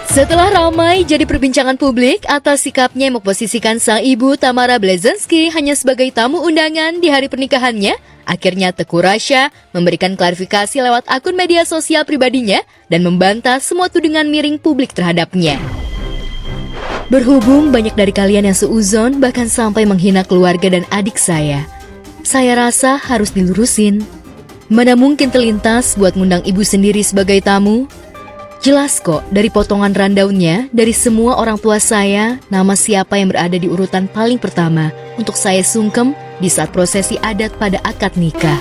Setelah ramai jadi perbincangan publik atas sikapnya yang memposisikan sang ibu Tamara Blazensky hanya sebagai tamu undangan di hari pernikahannya, akhirnya Teuku Rasya memberikan klarifikasi lewat akun media sosial pribadinya dan membantah semua tudingan miring publik terhadapnya. Berhubung banyak dari kalian yang seuzon bahkan sampai menghina keluarga dan adik saya rasa harus dilurusin. Mana mungkin terlintas buat ngundang ibu sendiri sebagai tamu? Jelas kok dari potongan rundownnya, dari semua orang tua saya, nama siapa yang berada di urutan paling pertama untuk saya sungkem di saat prosesi adat pada akad nikah.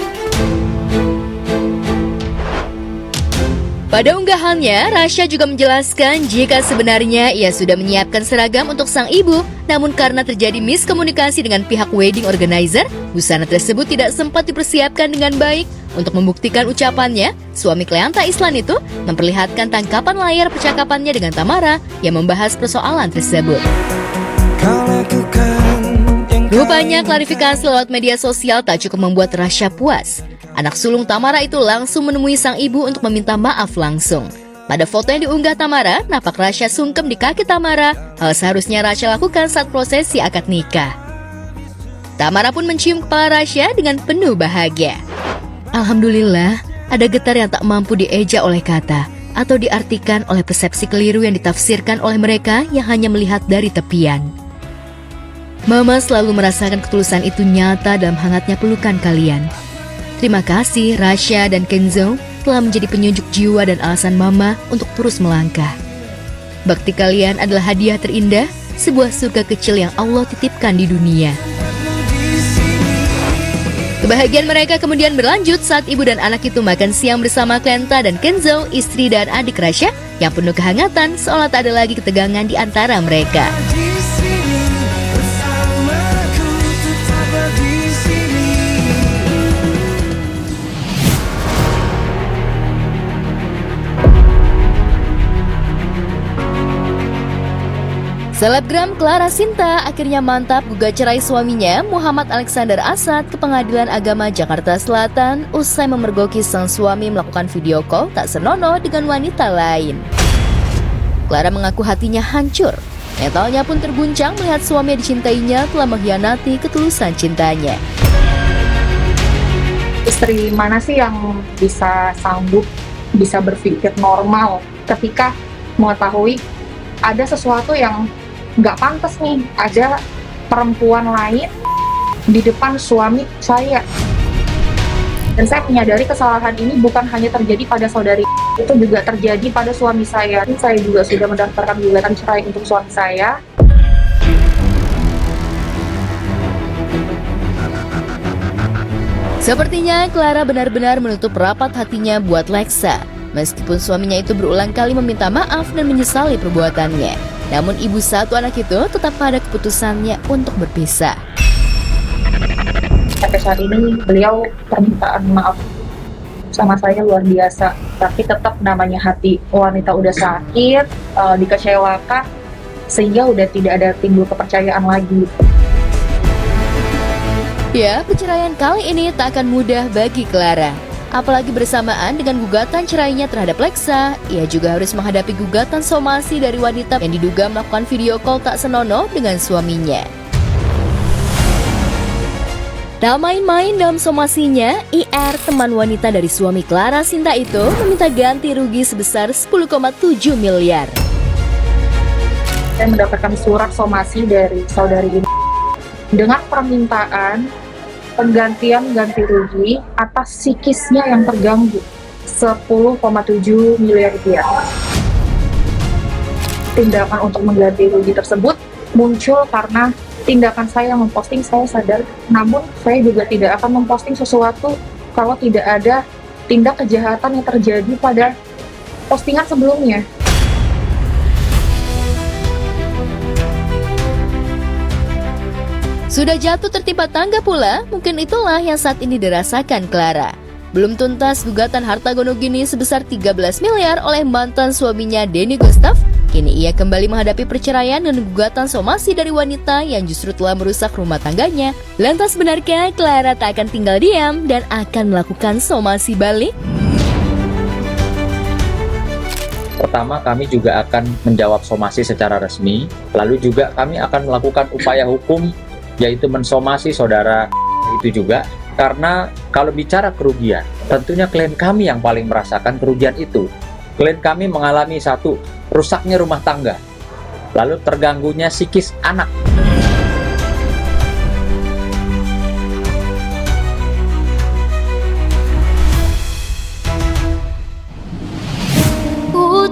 Pada unggahannya, Rasya juga menjelaskan jika sebenarnya ia sudah menyiapkan seragam untuk sang ibu, namun karena terjadi miskomunikasi dengan pihak wedding organizer, busana tersebut tidak sempat dipersiapkan dengan baik. Untuk membuktikan ucapannya, suami Kleanta Islan itu memperlihatkan tangkapan layar percakapannya dengan Tamara yang membahas persoalan tersebut. Rupanya klarifikasi lewat media sosial tak cukup membuat Rasya puas. Anak sulung Tamara itu langsung menemui sang ibu untuk meminta maaf langsung. Pada foto yang diunggah Tamara, nampak Rasya sungkem di kaki Tamara, hal seharusnya Rasya lakukan saat prosesi akad nikah. Tamara pun mencium kepala Rasya dengan penuh bahagia. Alhamdulillah, ada getar yang tak mampu dieja oleh kata atau diartikan oleh persepsi keliru yang ditafsirkan oleh mereka yang hanya melihat dari tepian. Mama selalu merasakan ketulusan itu nyata dalam hangatnya pelukan kalian. Terima kasih Rasya dan Kenzo telah menjadi penyunjuk jiwa dan alasan Mama untuk terus melangkah. Bakti kalian adalah hadiah terindah, sebuah surga kecil yang Allah titipkan di dunia. Kebahagiaan mereka kemudian berlanjut saat ibu dan anak itu makan siang bersama Kleanta dan Kenzo, istri dan adik Rasya, yang penuh kehangatan seolah tak ada lagi ketegangan di antara mereka. Selebgram Clara Sinta akhirnya mantap gugat cerai suaminya Muhammad Alexander Asad ke Pengadilan Agama Jakarta Selatan usai memergoki sang suami melakukan video call tak senonoh dengan wanita lain. Clara mengaku hatinya hancur. Mentalnya pun terguncang melihat suami yang dicintainya telah mengkhianati ketulusan cintanya. Istri mana sih yang bisa sanggup, bisa berpikir normal ketika mengetahui ada sesuatu yang nggak pantas nih, ada perempuan lain di depan suami saya. Dan saya menyadari kesalahan ini bukan hanya terjadi pada saudari, itu juga terjadi pada suami saya. Saya juga sudah mendaftarkan gugatan cerai untuk suami saya. Sepertinya Clara benar-benar menutup rapat hatinya buat Lexa. Meskipun suaminya itu berulang kali meminta maaf dan menyesali perbuatannya, namun ibu satu anak itu tetap pada keputusannya untuk berpisah. Sampai saat ini beliau permintaan maaf sama saya luar biasa, tapi tetap namanya hati wanita udah sakit, dikecewakan, sehingga udah tidak ada timbul kepercayaan lagi. Ya, perceraian kali ini tak akan mudah bagi Clara. Apalagi bersamaan dengan gugatan cerainya terhadap Lexa, ia juga harus menghadapi gugatan somasi dari wanita yang diduga melakukan video call tak senonoh dengan suaminya. Tak main-main dalam somasinya, IR, teman wanita dari suami Clara Sinta itu, meminta ganti rugi sebesar 10,7 miliar. Saya mendapatkan surat somasi dari saudari ini dengan permintaan penggantian ganti rugi atas psikisnya yang terganggu 10,7 miliar rupiah. Tindakan untuk mengganti rugi tersebut muncul karena tindakan saya memposting, saya sadar, namun saya juga tidak akan memposting sesuatu kalau tidak ada tindak kejahatan yang terjadi pada postingan sebelumnya. Sudah jatuh tertimpa tangga pula, mungkin itulah yang saat ini dirasakan Clara. Belum tuntas gugatan harta gono gini sebesar 13 miliar oleh mantan suaminya Denny Gustav, kini ia kembali menghadapi perceraian dengan gugatan somasi dari wanita yang justru telah merusak rumah tangganya. Lantas benarkah Clara tak akan tinggal diam dan akan melakukan somasi balik? Pertama, kami juga akan menjawab somasi secara resmi, lalu juga kami akan melakukan upaya hukum, yaitu mensomasi saudara itu juga, karena kalau bicara kerugian, tentunya klien kami yang paling merasakan kerugian itu. Klien kami mengalami satu, rusaknya rumah tangga, lalu terganggunya psikis anak.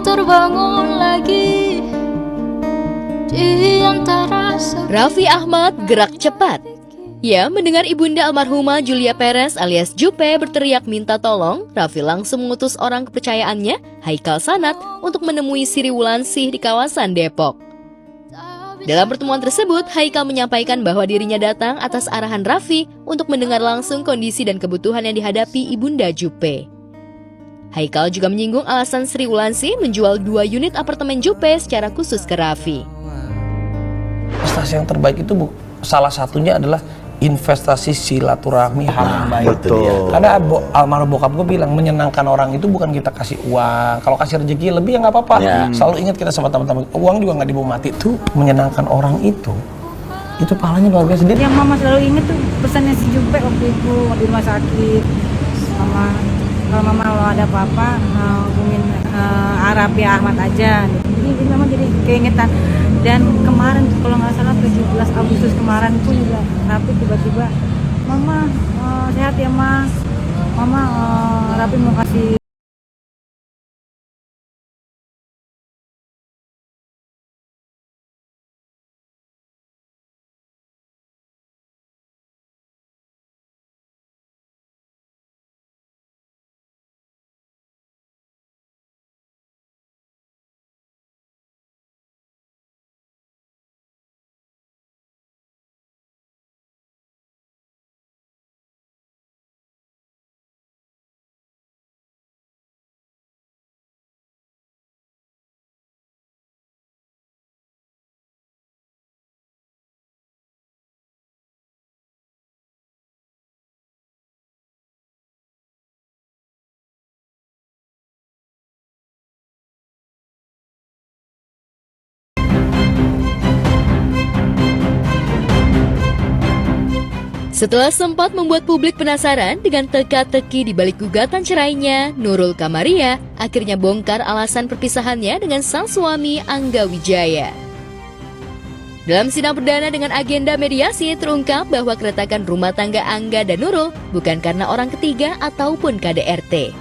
Terbangun lagi di antara Raffi Ahmad gerak cepat. Ya, mendengar ibunda almarhumah Julia Perez alias Jupe berteriak minta tolong, Raffi langsung mengutus orang kepercayaannya, Haikal Sanat, untuk menemui Sri Wulansih di kawasan Depok. Dalam pertemuan tersebut, Haikal menyampaikan bahwa dirinya datang atas arahan Raffi untuk mendengar langsung kondisi dan kebutuhan yang dihadapi ibunda Jupe. Haikal juga menyinggung alasan Sri Wulansih menjual 2 unit apartemen Jupe secara khusus ke Raffi. Investasi yang terbaik itu salah satunya adalah investasi silaturahmi hal yang baik. Betul. Karena almarhum bokap gue bilang menyenangkan orang itu bukan kita kasih uang. Kalau kasih rezeki lebih ya nggak apa-apa. Selalu ingat kita sama teman-teman, uang juga nggak dibawa mati. Tuh menyenangkan orang itu pahalanya luar biasa. Yang mama selalu ingat tuh pesannya si Jupe waktu itu di rumah sakit. Kalau mama kalau ada apa-apa hubungin Raffi Ahmad aja. Jadi memang jadi keingetan. Dan kemarin kalau nggak salah 17 Agustus kemarin pun juga Raffi tiba-tiba, Mama sehat ya Ma, Mama Raffi mau kasih. Setelah sempat membuat publik penasaran dengan teka-teki di balik gugatan cerainya, Nurul Kamaria akhirnya bongkar alasan perpisahannya dengan sang suami Angga Wijaya. Dalam sidang perdana dengan agenda mediasi terungkap bahwa keretakan rumah tangga Angga dan Nurul bukan karena orang ketiga ataupun KDRT.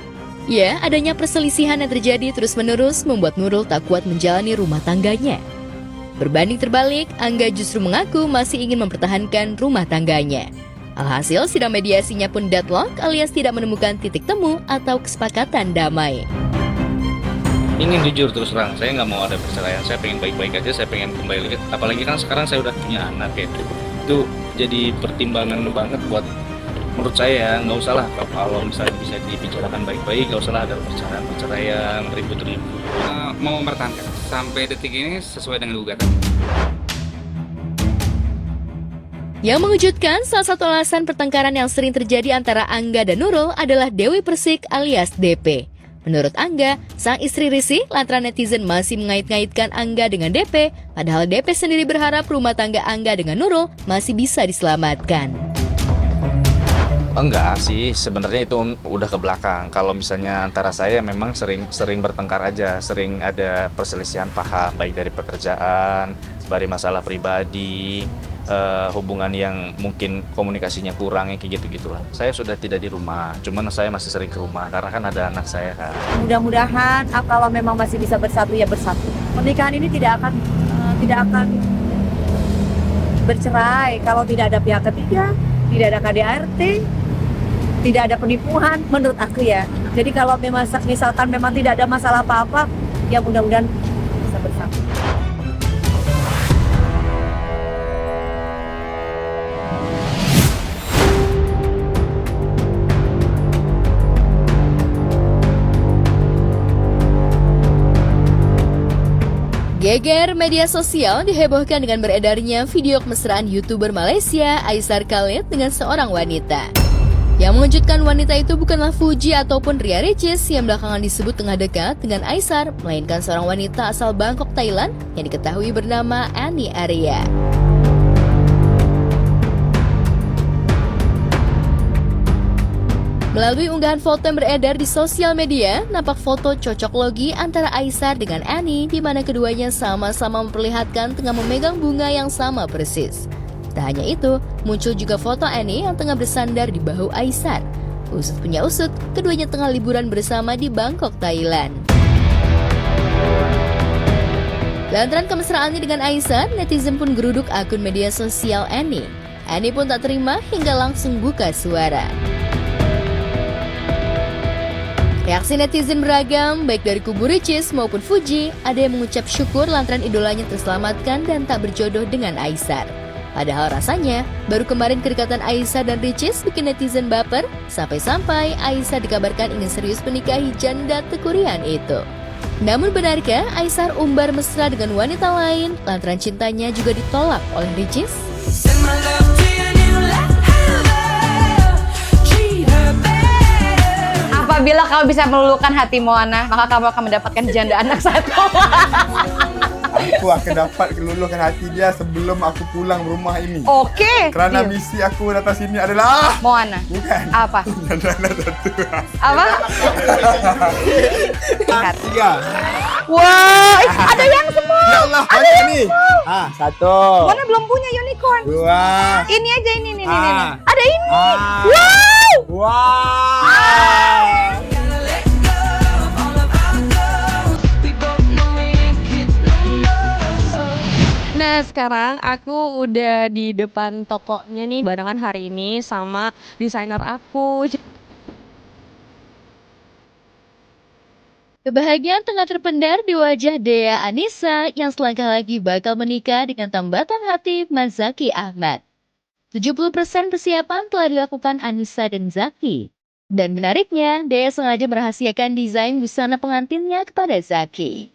Ya, adanya perselisihan yang terjadi terus-menerus membuat Nurul tak kuat menjalani rumah tangganya. Berbanding terbalik, Angga justru mengaku masih ingin mempertahankan rumah tangganya. Alhasil, sidang mediasinya pun deadlock alias tidak menemukan titik temu atau kesepakatan damai. Ingin jujur terus terang, saya nggak mau ada perceraian, saya pengen baik-baik aja, saya pengen kembali lagi. Apalagi kan sekarang saya udah punya anak ya, itu jadi pertimbangan banget buat menurut saya. Nggak usah lah kalau misalnya bisa dibicarakan baik-baik, nggak usah lah ada perceraian, ribut-ribut. Mau mempertahankan sampai detik ini sesuai dengan gugatan. Yang mengejutkan, salah satu alasan pertengkaran yang sering terjadi antara Angga dan Nurul adalah Dewi Persik alias DP. Menurut Angga, sang istri risih lantaran netizen masih mengait-ngaitkan Angga dengan DP, padahal DP sendiri berharap rumah tangga Angga dengan Nurul masih bisa diselamatkan. Enggak sih, sebenarnya itu udah ke belakang. Kalau misalnya antara saya memang sering bertengkar aja, sering ada perselisihan paham, baik dari pekerjaan, dari masalah pribadi, hubungan yang mungkin komunikasinya kurang, yang kayak gitu-gitulah. Saya sudah tidak di rumah, cuman saya masih sering ke rumah karena kan ada anak saya kan. Mudah-mudahan kalau memang masih bisa bersatu ya bersatu. Pernikahan ini tidak akan bercerai kalau tidak ada pihak ketiga, tidak ada KDRT, tidak ada penipuan menurut aku ya. Jadi kalau misalkan memang tidak ada masalah apa-apa, ya mudah-mudahan bisa bersatu. Geger media sosial dihebohkan dengan beredarnya video kemesraan YouTuber Malaysia Aisar Khalid dengan seorang wanita. Yang mengejutkan wanita itu bukanlah Fuji ataupun Ria Ricis yang belakangan disebut tengah dekat dengan Aisar, melainkan seorang wanita asal Bangkok, Thailand yang diketahui bernama Annie Arya. Melalui unggahan foto yang beredar di sosial media, nampak foto cocok logi antara Aisar dengan Annie di mana keduanya sama-sama memperlihatkan tengah memegang bunga yang sama persis. Tak hanya itu, muncul juga foto Annie yang tengah bersandar di bahu Aisar. Usut punya usut, keduanya tengah liburan bersama di Bangkok, Thailand. Lantaran kemesraannya dengan Aisar, netizen pun geruduk akun media sosial Annie. Annie pun tak terima hingga langsung buka suara. Reaksi netizen beragam, baik dari kubu Ricis maupun Fuji. Ada yang mengucap syukur lantaran idolanya terselamatkan dan tak berjodoh dengan Aisar. Padahal rasanya, baru kemarin kedekatan Aisar dan Ricis bikin netizen baper, sampai-sampai Aisar dikabarkan ingin serius menikahi janda tekurian itu. Namun benarkah Aisar umbar mesra dengan wanita lain, lantaran cintanya juga ditolak oleh Ricis? Apabila kau bisa meluluhkan hati Moana, maka kamu akan mendapatkan janda anak satu. Aku akan dapat keluluhkan hati dia sebelum aku pulang rumah ini. Oke. Kerana misi aku datang sini adalah Moana. Bukan. Apa? Janda anak satu. Apa? Lihat. 3. Wah, ada yang semua. Ya Allah, banyak ni. Satu. Moana belum punya unicorn. 2. Ini aja ini. Ada ini. Wow. Nah, sekarang aku udah di depan tokonya nih, barengan hari ini sama desainer aku. Kebahagiaan tengah terpendar di wajah Dea Anissa yang selangkah lagi bakal menikah dengan tambatan hati Mas Zaky Ahmad. 70% persiapan telah dilakukan Anissa dan Zaky. Dan menariknya, Dea sengaja merahasiakan desain busana pengantinnya kepada Zaky.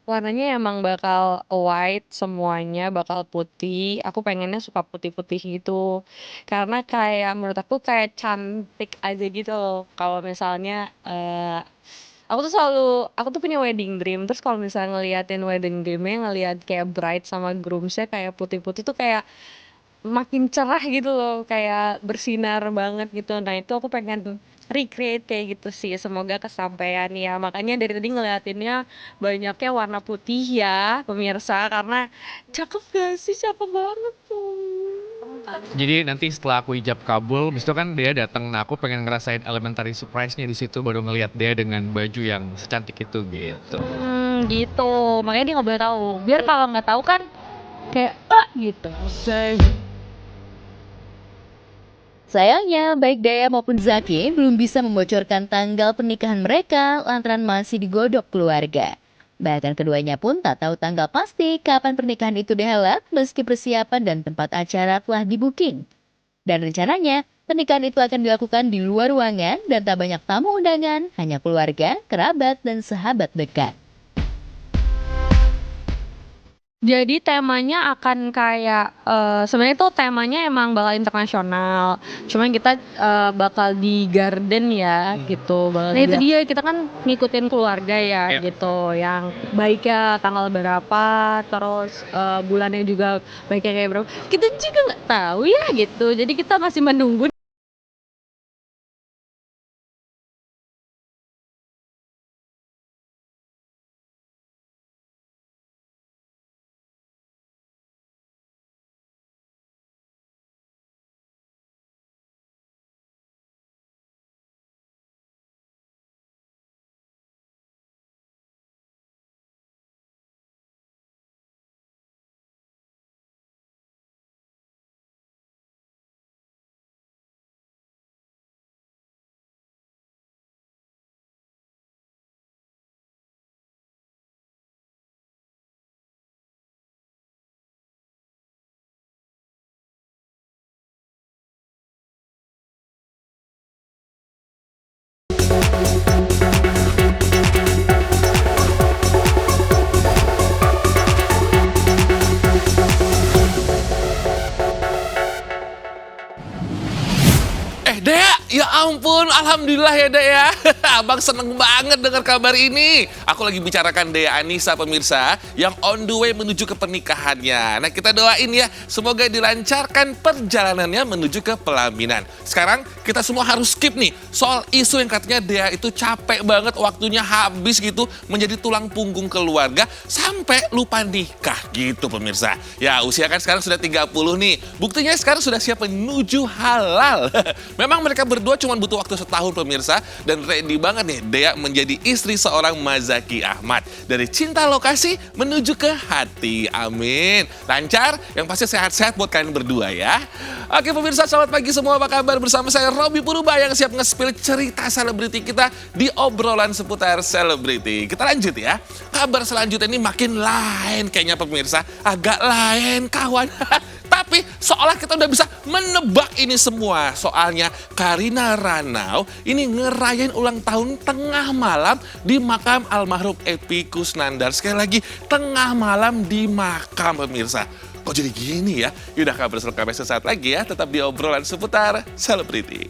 Warnanya emang bakal white semuanya, bakal putih. Aku pengennya suka putih-putih gitu. Karena kayak menurut aku kayak cantik aja gitu loh. Kalau misalnya aku tuh punya wedding dream. Terus kalau misalnya ngeliatin wedding dreamnya, ngeliat kayak bride sama groomsnya kayak putih-putih tuh kayak makin cerah gitu loh, kayak bersinar banget gitu. Nah itu aku pengen recreate kayak gitu sih, semoga kesampaian ya. Makanya dari tadi ngeliatinnya banyaknya warna putih ya pemirsa, karena cakep gak sih, cakep banget tuh. Jadi nanti setelah aku ijab kabul, habis itu kan dia datang. Nah, aku pengen ngerasain elementary surprise-nya di situ, baru ngelihat dia dengan baju yang secantik itu gitu. Gitu. Makanya dia nggak boleh tahu. Biar kalau nggak tahu kan kayak gitu. Sayangnya, baik Dea maupun Zaky belum bisa membocorkan tanggal pernikahan mereka lantaran masih digodok keluarga. Bahkan keduanya pun tak tahu tanggal pasti kapan pernikahan itu dihelat meski persiapan dan tempat acara telah di-booking. Dan rencananya, pernikahan itu akan dilakukan di luar ruangan dan tak banyak tamu undangan, hanya keluarga, kerabat, dan sahabat dekat. Jadi temanya akan kayak sebenarnya tuh temanya emang bakal internasional. Cuman kita bakal di garden ya gitu. Nah itu dia, kita kan ngikutin keluarga ya gitu. Yang baiknya tanggal berapa, terus bulannya juga baiknya kayak berapa. Kita juga nggak tahu ya gitu. Jadi kita masih menunggu. ampun, alhamdulillah ya Dek ya. Abang seneng banget dengar kabar ini. Aku lagi bicarakan Dea Anissa pemirsa yang on the way menuju ke pernikahannya. Nah kita doain ya, semoga dilancarkan perjalanannya menuju ke pelaminan. Sekarang kita semua harus skip nih soal isu yang katanya Dea itu capek banget, waktunya habis gitu menjadi tulang punggung keluarga sampai lupa nikah gitu pemirsa. Ya usia kan sekarang sudah 30 nih, buktinya sekarang sudah siap menuju halal. Memang mereka berdua cuma butuh waktu setahun pemirsa, dan ready banget nih Dea menjadi istri seorang Mazaki Ahmad. Dari cinta lokasi menuju ke hati, amin. Lancar, yang pasti sehat-sehat buat kalian berdua ya. Oke pemirsa, selamat pagi semua, apa kabar? Bersama saya Robby Purba yang siap nge-spill cerita selebriti kita di obrolan seputar selebriti. Kita lanjut ya. Kabar selanjutnya ini makin lain kayaknya pemirsa, agak lain kawan. Tapi seolah kita udah bisa menebak ini semua. Soalnya Karina Ranau ini ngerayain ulang tahun tengah malam di makam almarhum Epy Kusnandar. Sekali lagi, tengah malam di makam pemirsa. Kok jadi gini ya? Yaudah, kabar selengkapnya sesaat lagi ya. Tetap di obrolan seputar selebriti.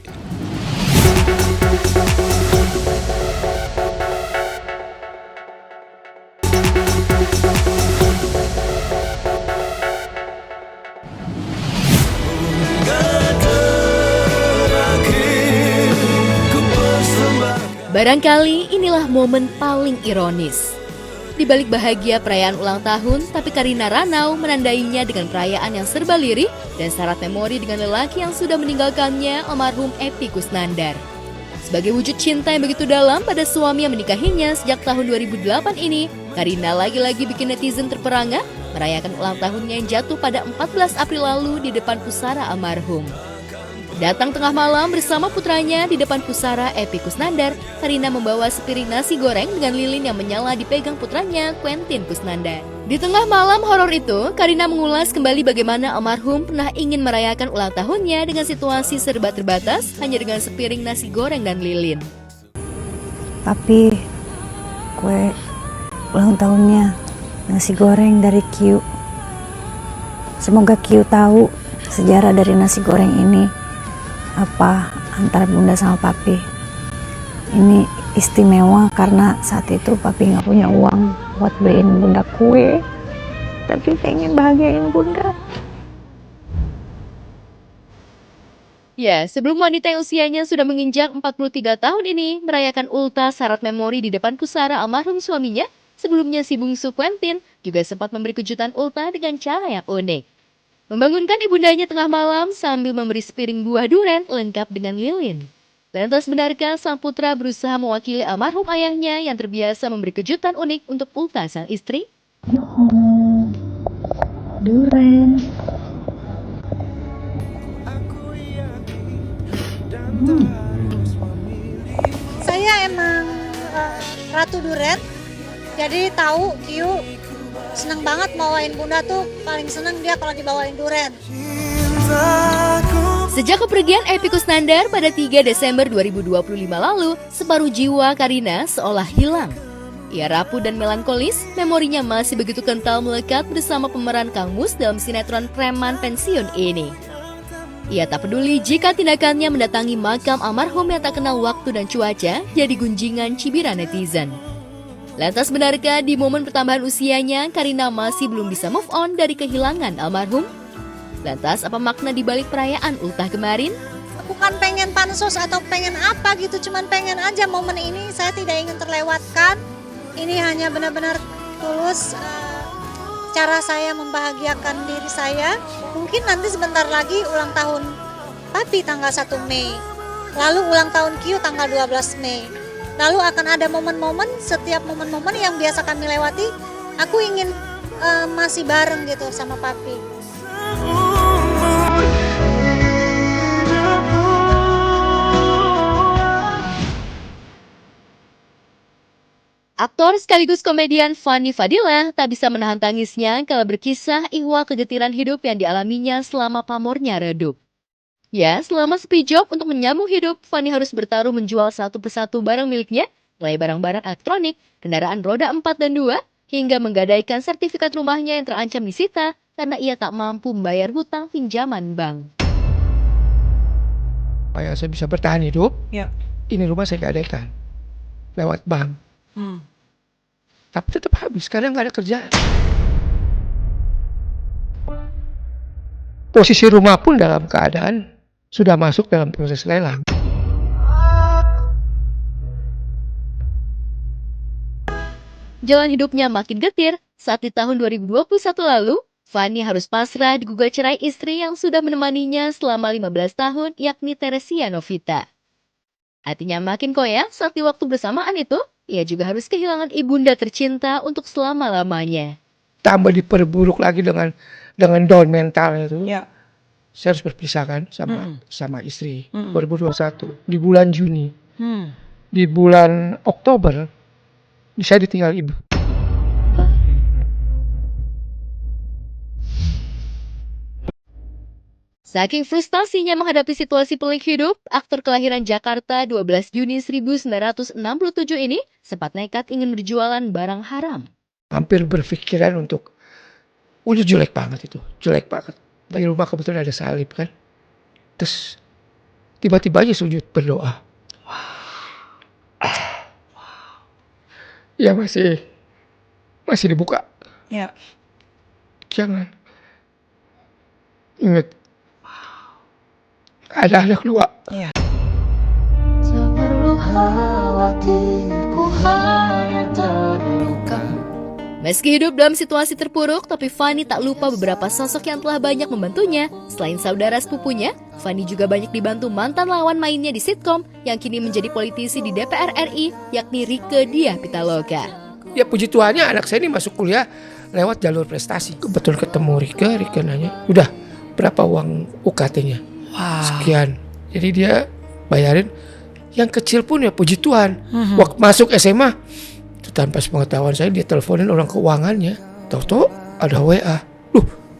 Barangkali inilah momen paling ironis. Di balik bahagia perayaan ulang tahun, tapi Karina Ranau menandainya dengan perayaan yang serba lirik dan syarat memori dengan lelaki yang sudah meninggalkannya, almarhum Epy Kusnandar. Sebagai wujud cinta yang begitu dalam pada suami yang menikahinya sejak tahun 2008 ini, Karina lagi-lagi bikin netizen terperangah merayakan ulang tahunnya yang jatuh pada 14 April lalu di depan pusara almarhum. Datang tengah malam bersama putranya di depan pusara Epy Kusnandar, Karina membawa sepiring nasi goreng dengan lilin yang menyala dipegang putranya, Quentin Kusnandar. Di tengah malam horor itu, Karina mengulas kembali bagaimana almarhum pernah ingin merayakan ulang tahunnya dengan situasi serba terbatas hanya dengan sepiring nasi goreng dan lilin. Papi, kue ulang tahunnya nasi goreng dari Q. Semoga Q tahu sejarah dari nasi goreng ini. Apa antara bunda sama papi. Ini istimewa karena saat itu papi nggak punya uang buat beliin bunda kue, tapi pengen bahagiain bunda. Ya, sebelum wanita yang usianya sudah menginjak 43 tahun ini merayakan ultah syarat memori di depan pusara almarhum suaminya, sebelumnya si bungsu Quentin juga sempat memberi kejutan ultah dengan cara yang unik. Membangunkan ibundanya tengah malam sambil memberi sepiring buah duren lengkap dengan lilin. Lantas benarkah sang putra berusaha mewakili almarhum ayahnya yang terbiasa memberi kejutan unik untuk ultah sang istri? Duren. Saya emang Ratu Duren, jadi tahu Kiu seneng banget bawain bunda tuh, paling seneng dia kalau dibawain duren. Sejak kepergian Epy Kusnandar pada 3 Desember 2025 lalu, separuh jiwa Karina seolah hilang. Ia rapuh dan melankolis, memorinya masih begitu kental melekat bersama pemeran Kang Mus dalam sinetron preman pensiun ini. Ia tak peduli jika tindakannya mendatangi makam almarhum yang tak kenal waktu dan cuaca jadi gunjingan cibiran netizen. Lantas benarkah di momen pertambahan usianya, Karina masih belum bisa move on dari kehilangan almarhum? Lantas apa makna di balik perayaan ultah kemarin? Bukan pengen pansos atau pengen apa gitu, cuman pengen aja momen ini saya tidak ingin terlewatkan. Ini hanya benar-benar tulus cara saya membahagiakan diri saya. Mungkin nanti sebentar lagi ulang tahun Papi tanggal 1 Mei. Lalu ulang tahun Q tanggal 12 Mei. Lalu akan ada momen-momen, setiap momen-momen yang biasa kami lewati, aku ingin masih bareng gitu sama Papi. Aktor sekaligus komedian Fanny Fadila tak bisa menahan tangisnya kalau berkisah ihwal kegetiran hidup yang dialaminya selama pamornya redup. Ya, selama sepi job untuk menyambung hidup, Fanny harus bertaruh menjual satu persatu barang miliknya, mulai barang-barang elektronik, kendaraan roda 4 dan 2, hingga menggadaikan sertifikat rumahnya yang terancam disita karena ia tak mampu membayar hutang pinjaman bank. supaya saya bisa bertahan hidup. Ya. Ini rumah saya gadekan lewat bank. Tapi tetap habis, kadang nggak ada kerjaan. Posisi rumah pun dalam keadaan sudah masuk dalam proses lelang. Jalan hidupnya makin getir saat di tahun 2021 lalu, Fanny harus pasrah digugat cerai istri yang sudah menemaninya selama 15 tahun, yakni Teresia Novita. Hatinya makin koyak saat di waktu bersamaan itu, ia juga harus kehilangan ibunda tercinta untuk selama-lamanya. Tambah diperburuk lagi dengan down mental itu. Ya. Saya harus berpisah kan sama istri 2021 di bulan Juni. Di bulan Oktober saya ditinggal ibu. Saking frustasinya menghadapi situasi pelik hidup, aktor kelahiran Jakarta 12 Juni 1967 ini sempat nekat ingin berjualan barang haram. Hampir berpikiran untuk, udah jelek banget itu, jelek banget. Di rumah kebetulan ada salib kan. Terus tiba-tiba aja sujud berdoa. Ya masih dibuka. Ya. Jangan. Ingat. Ada anak dua. Iya. Tak perlu khawatir, ku hanya terluka. Meski hidup dalam situasi terpuruk, tapi Fanny tak lupa beberapa sosok yang telah banyak membantunya. Selain saudara sepupunya, Fanny juga banyak dibantu mantan lawan mainnya di sitkom yang kini menjadi politisi di DPR RI, yakni Rieke Diah Pitaloka. Ya puji Tuhannya anak saya ini masuk kuliah lewat jalur prestasi. Kebetulan ketemu Rieke nanya, udah berapa uang UKT-nya? Sekian. Jadi dia bayarin yang kecil pun ya puji Tuhan. Waktu masuk SMA itu tanpa sepengetahuan saya dia teleponin orang keuangannya. Tahu-tahu ada WA.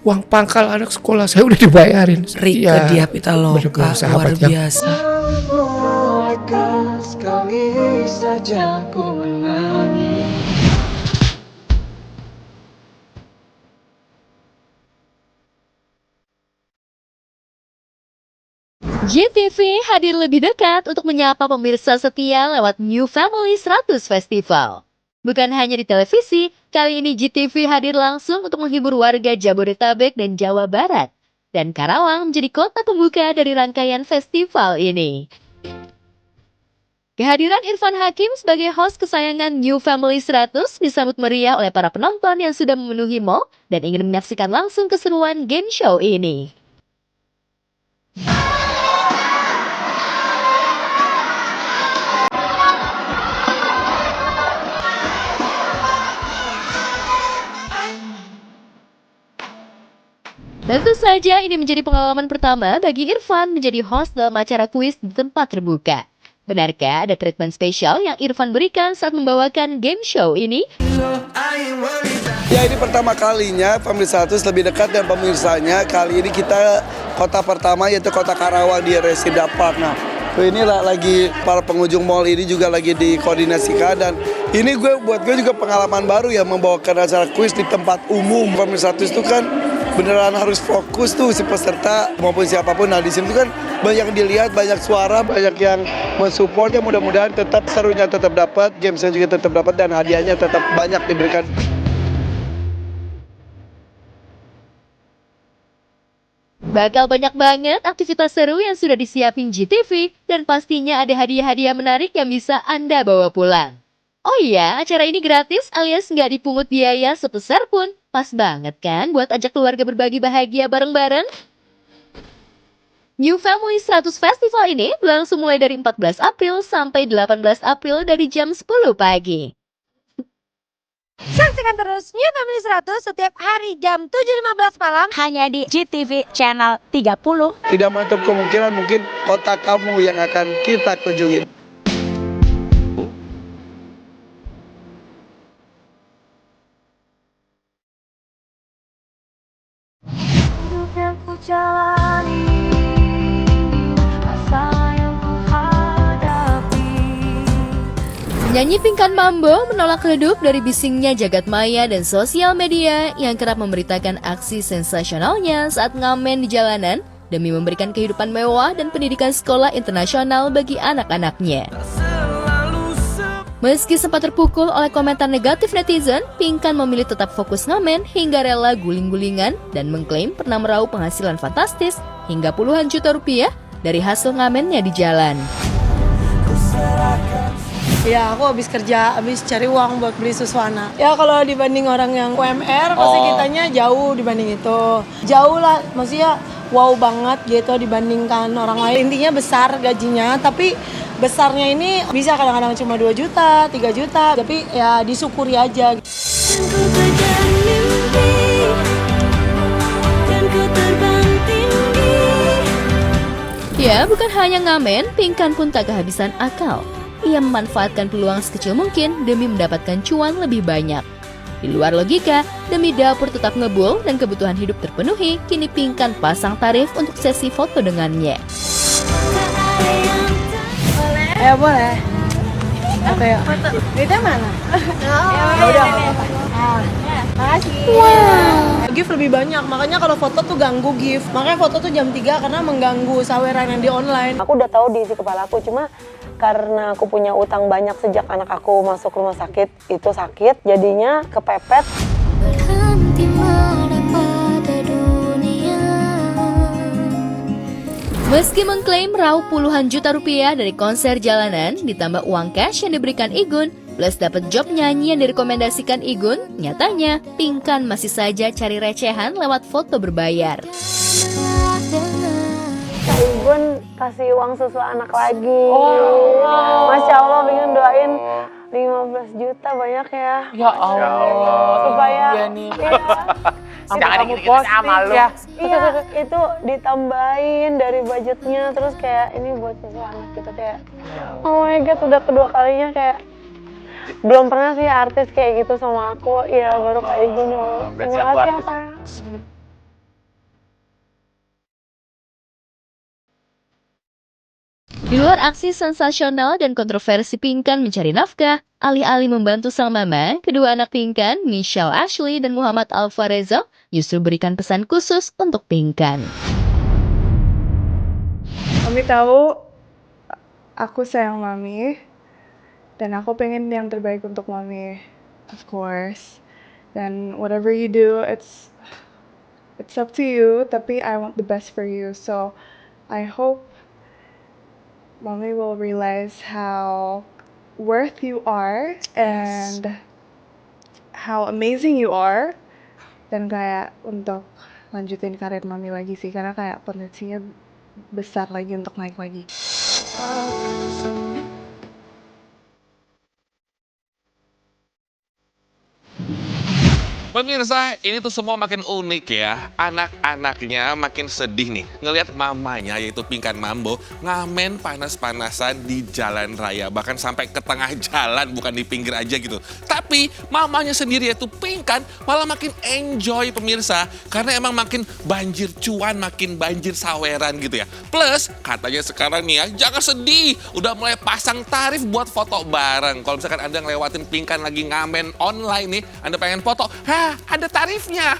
Uang pangkal anak sekolah saya udah dibayarin. Rieke Diah Pitaloka luar biasa. Sekali saja ku menangis. GTV hadir lebih dekat untuk menyapa pemirsa setia lewat New Family 100 Festival. Bukan hanya di televisi, kali ini GTV hadir langsung untuk menghibur warga Jabodetabek dan Jawa Barat. Dan Karawang menjadi kota pembuka dari rangkaian festival ini. Kehadiran Irfan Hakim sebagai host kesayangan New Family 100 disambut meriah oleh para penonton yang sudah memenuhi mall dan ingin menyaksikan langsung keseruan game show ini. Tentu saja ini menjadi pengalaman pertama bagi Irfan menjadi host dalam acara kuis di tempat terbuka. Benarkah ada treatment spesial yang Irfan berikan saat membawakan game show ini? Ya ini pertama kalinya Family 100 lebih dekat dengan pemirsanya. Kali ini kita kota pertama yaitu kota Karawang di Resida Park. Nah ini lagi para pengunjung mall ini juga lagi dikoordinasikan dan ini buat gue juga pengalaman baru ya membawakan acara kuis di tempat umum. Family 100 itu kan beneran harus fokus tuh si peserta maupun siapapun. Nah di sini tuh kan banyak yang dilihat, banyak suara, banyak yang mensupport ya mudah-mudahan tetap serunya tetap dapat, gamesnya juga tetap dapat dan hadiahnya tetap banyak diberikan. Bakal banyak banget aktivitas seru yang sudah disiapin GTV dan pastinya ada hadiah-hadiah menarik yang bisa Anda bawa pulang. Oh iya, acara ini gratis alias nggak dipungut biaya sebesar pun. Pas banget kan buat ajak keluarga berbagi bahagia bareng-bareng? New Family 100 Festival ini berlangsung mulai dari 14 April sampai 18 April dari jam 10 pagi. Saksikan terus New Family 100 setiap hari jam 7.15 malam hanya di GTV Channel 30. Tidak menutup kemungkinan mungkin kota kamu yang akan kita kunjungi. Hidup yang ku jalani, rasa yang ku hadapi. Penyanyi Pinkan Mambo menolak redup dari bisingnya jagat maya dan sosial media yang kerap memberitakan aksi sensasionalnya saat ngamen di jalanan demi memberikan kehidupan mewah dan pendidikan sekolah internasional bagi anak-anaknya. Meski sempat terpukul oleh komentar negatif netizen, Pinkan memilih tetap fokus ngamen hingga rela guling-gulingan dan mengklaim pernah meraup penghasilan fantastis hingga puluhan juta rupiah dari hasil ngamennya di jalan. Ya, aku habis kerja, habis cari uang buat beli Suswana. Ya, kalau dibanding orang yang UMR, pasti kitanya jauh dibanding itu. Jauh lah, maksudnya wow banget gitu dibandingkan orang lain. Intinya besar gajinya, tapi besarnya ini bisa kadang-kadang cuma 2 juta, 3 juta. Tapi ya disyukuri aja. Ya, bukan hanya ngamen, Pinkan pun tak kehabisan akal. Ia memanfaatkan peluang sekecil mungkin demi mendapatkan cuan lebih banyak. Di luar logika, demi dapur tetap ngebul dan kebutuhan hidup terpenuhi, kini Pinkan pasang tarif untuk sesi foto dengannya. Boleh. Oke, yuk. Foto. Duitnya mana? Udah, apa-apa. Makasih. Wow. Gift lebih banyak, makanya kalau foto tuh ganggu gift. Makanya foto tuh jam 3 karena mengganggu saweran yang di online. Aku udah tahu di isi kepala aku, cuma karena aku punya utang banyak sejak anak aku masuk rumah sakit, itu sakit, jadinya kepepet. Meski mengklaim raup puluhan juta rupiah dari konser jalanan, ditambah uang cash yang diberikan Igun, plus dapat job nyanyi yang direkomendasikan Igun, nyatanya Pinkan masih saja cari recehan lewat foto berbayar. Igun kasih uang susu anak lagi. Masya Allah, pengen doain 15 juta banyak ya. Ya Allah. Supaya jangan dikit-dikit sama lu. Iya, itu ditambahin dari budgetnya, terus kayak ini buat susu anak gitu kayak. Oh my god, udah kedua kalinya kayak. Belum pernah sih artis kayak gitu sama aku. Iya, baru kayak gini. Terima kasih ya, Pak. Di luar aksi sensasional dan kontroversi Pinkan mencari nafkah, alih-alih membantu sang mama, kedua anak Pinkan, Michelle Ashley dan Muhammad Alvarez, justru berikan pesan khusus untuk Pinkan. Mami tahu aku sayang Mami dan aku pengen yang terbaik untuk Mami, of course. Dan whatever you do, it's up to you, tapi I want the best for you. So I hope Mommy will realize how worth you are and how amazing you are, dan kayak untuk lanjutin karir Mami lagi sih, karena kayak potensinya besar lagi untuk naik lagi. Pemirsa, ini tuh semua makin unik ya. Anak-anaknya makin sedih nih ngelihat mamanya, yaitu Pinkan Mambo, ngamen panas-panasan di jalan raya. Bahkan sampai ke tengah jalan, bukan di pinggir aja gitu. Tapi mamanya sendiri, yaitu Pinkan, malah makin enjoy pemirsa. Karena emang makin banjir cuan, makin banjir saweran gitu ya. Plus, katanya sekarang nih ya, jangan sedih. Udah mulai pasang tarif buat foto bareng. Kalau misalkan Anda ngelewatin Pinkan lagi ngamen online nih, Anda pengen foto, ada tarifnya.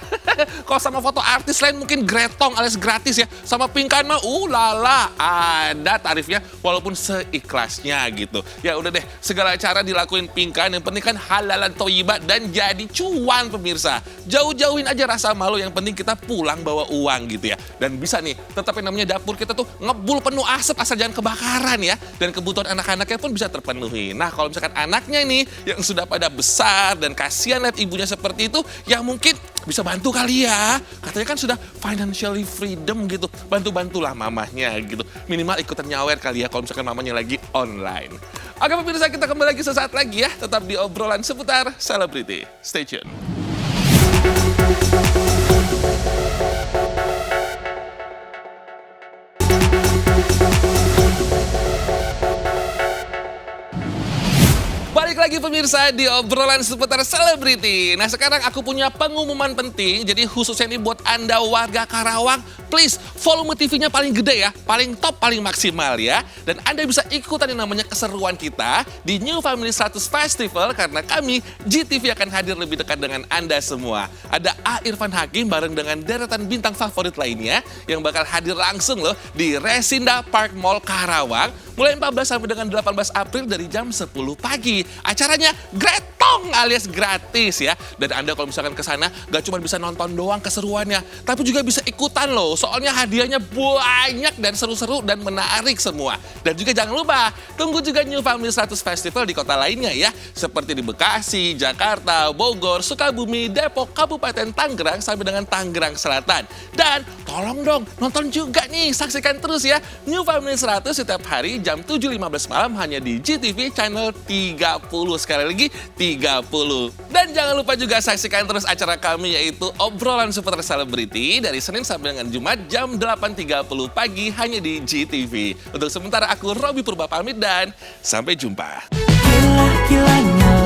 Kalau sama foto artis lain mungkin gretong alias gratis ya. Sama Pinkan mah lala, ada tarifnya walaupun seikhlasnya gitu. Ya udah deh, segala cara dilakuin Pinkan, yang penting kan halalan thayyibah dan jadi cuan pemirsa. Jauh-jauhin aja rasa malu, yang penting kita pulang bawa uang gitu ya. Dan bisa nih, tetap yang namanya dapur kita tuh ngebul penuh asap asal jangan kebakaran ya. Dan kebutuhan anak-anaknya pun bisa terpenuhi. Nah, kalau misalkan anaknya nih yang sudah pada besar dan kasihan lihat ibunya seperti itu, ya mungkin bisa bantu kali ya. Katanya kan sudah financially freedom gitu. Bantu-bantulah mamahnya gitu. Minimal ikutan nyawer kali ya kalau misalkan mamanya lagi online. Oke pemirsa, kita kembali lagi sesaat lagi ya. Tetap di obrolan seputar selebriti. Stay tune. Balik lagi pemirsa di obrolan seputar selebriti. Nah sekarang aku punya pengumuman penting. Jadi khususnya ini buat Anda warga Karawang, please volume TV-nya paling gede ya, paling top, paling maksimal ya. Dan Anda bisa ikutan yang namanya keseruan kita di New Family 100 Festival karena kami GTV akan hadir lebih dekat dengan Anda semua. Ada A. Irfan Hakim bareng dengan deretan bintang favorit lainnya yang bakal hadir langsung loh di Resinda Park Mall Karawang mulai 14 sampai dengan 18 April dari jam 10 pagi. Acaranya gretong alias gratis ya. Dan Anda kalau misalkan ke sana gak cuma bisa nonton doang keseruannya, tapi juga bisa ikutan loh. Soalnya hadiahnya banyak dan seru-seru dan menarik semua. Dan juga jangan lupa, tunggu juga New Family 100 Festival di kota lainnya ya. Seperti di Bekasi, Jakarta, Bogor, Sukabumi, Depok, Kabupaten Tangerang sampai dengan Tangerang Selatan. Dan tolong dong nonton juga nih, saksikan terus ya New Family 100 setiap hari jam 7.15 malam hanya di GTV channel 30. Sekali lagi 30. Dan jangan lupa juga saksikan terus acara kami yaitu obrolan seputar selebriti dari Senin sampai dengan Jumat jam 8.30 pagi hanya di GTV. Untuk sementara aku Robby Purba pamit dan sampai jumpa. Gila-gilanya